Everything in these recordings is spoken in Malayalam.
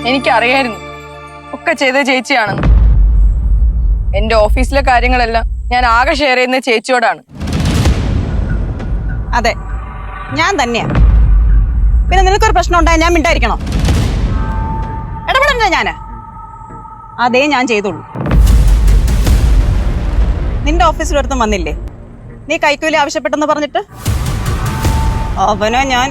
എനിക്കറിയായിരുന്നു ഒക്കെ ചെയ്ത ചേച്ചിയാണെന്ന്. എന്റെ ഓഫീസിലെ കാര്യങ്ങളെല്ലാം ഞാൻ ആകെ ഷെയർ ചെയ്യുന്ന ചേച്ചിയോടാണ്. അതെ, ഞാൻ തന്നെയാ. പിന്നെ നിനക്കൊരു പ്രശ്നം ഉണ്ടായാൽ ഞാൻ മിണ്ടായിരിക്കണോ? ഇടപെടണ്ട ഞാന്. അതേ ഞാൻ ചെയ്തോളൂ. നിന്റെ ഓഫീസിലൊരുത്തും വന്നില്ലേ നീ കൈക്കൂലി ആവശ്യപ്പെട്ടെന്ന് പറഞ്ഞിട്ട്? അവനോ ഞാൻ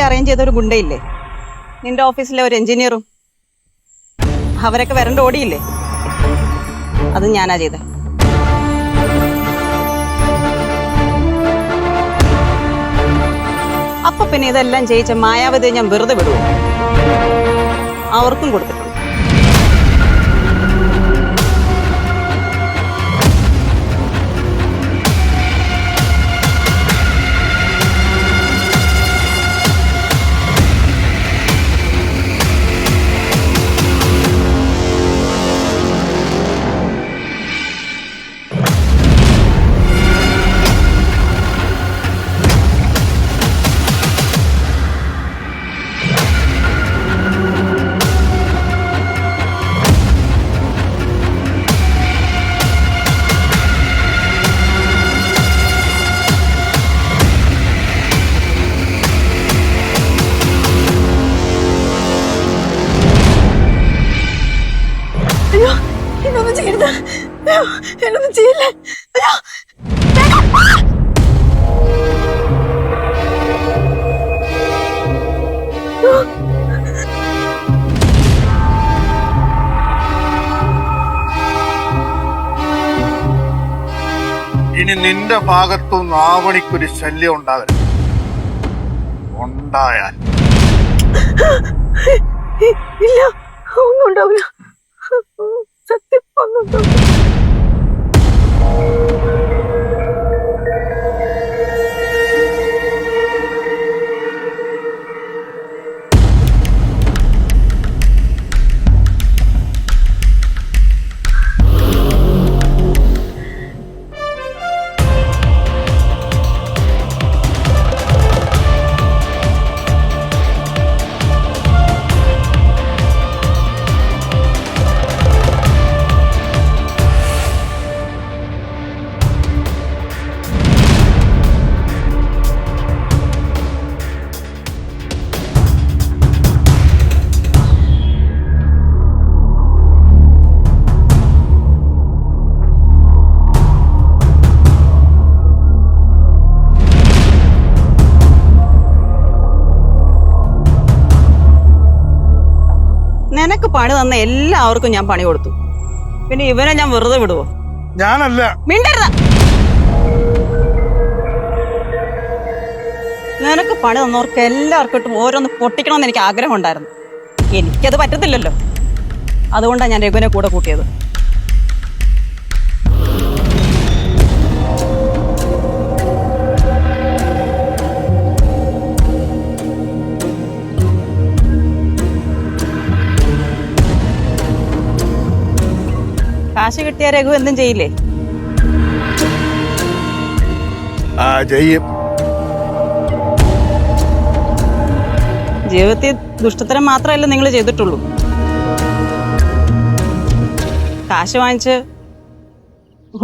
അറേഞ്ച് ചെയ്തൊരു ഗുണ്ടയില്ലേ നിന്റെ ഓഫീസിലെ ഒരു എഞ്ചിനീയറും, അവരൊക്കെ വരണ്ട ഓടിയില്ലേ? അത് ഞാനാ ചെയ്തേ. അപ്പൊ പിന്നെ ഇതെല്ലാം ചെയ്യിച്ച മായാവതിയെ ഞാൻ വെറുതെ വിടുവോ? അവർക്കും കൊടുത്തിട്ടുണ്ട്. എന്നൊന്നും ചെയ്യരുത്, എന്നൊന്നും ചെയ്യില്ലേ. ഇനി നിന്റെ ഭാഗത്തുനിന്ന് ആവണിക്കൊരു ശല്യം ഉണ്ടാകരുത്. ഉണ്ടായാൽ ഇല്ല, ഒന്നും ഉണ്ടാവില്ല. സത്യം ഒന്നും ഉണ്ടാവില്ല. നിനക്ക് പണി തന്ന എല്ലാവർക്കും ഞാൻ പണി കൊടുത്തു. പിന്നെ ഇവനെ ഞാൻ വെറുതെ വിടുവോ? ഞാനല്ല. മിണ്ടരുത്. നിനക്ക് പണി തന്നവർക്ക് എല്ലാവർക്കും ഓരോന്ന് പൊട്ടിക്കണമെന്ന് എനിക്ക് ആഗ്രഹം ഉണ്ടായിരുന്നു. എനിക്കത് പറ്റത്തില്ലല്ലോ. അതുകൊണ്ടാണ് ഞാൻ രഘുവിനെ കൂടെ കൂട്ടിയത്. കാശ് കിട്ടിയ രഘു എന്തും ചെയ്യില്ലേ? ചെയ്യും. ജീവിതത്തിൽ ദുഷ്ടത്തരം മാത്രമല്ല നിങ്ങൾ ചെയ്തിട്ടുള്ളൂ. കാശ് വാങ്ങിച്ച്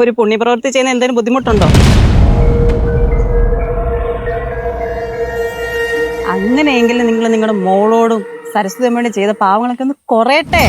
ഒരു പുണ്യപ്രവൃത്തി ചെയ്യുന്ന എന്തെങ്കിലും ബുദ്ധിമുട്ടുണ്ടോ? അങ്ങനെയെങ്കിലും നിങ്ങൾ നിങ്ങളുടെ മോളോടും സരസ്വതി അമ്മയോടും ചെയ്ത പാവങ്ങളൊക്കെ ഒന്ന് കുറയട്ടെ.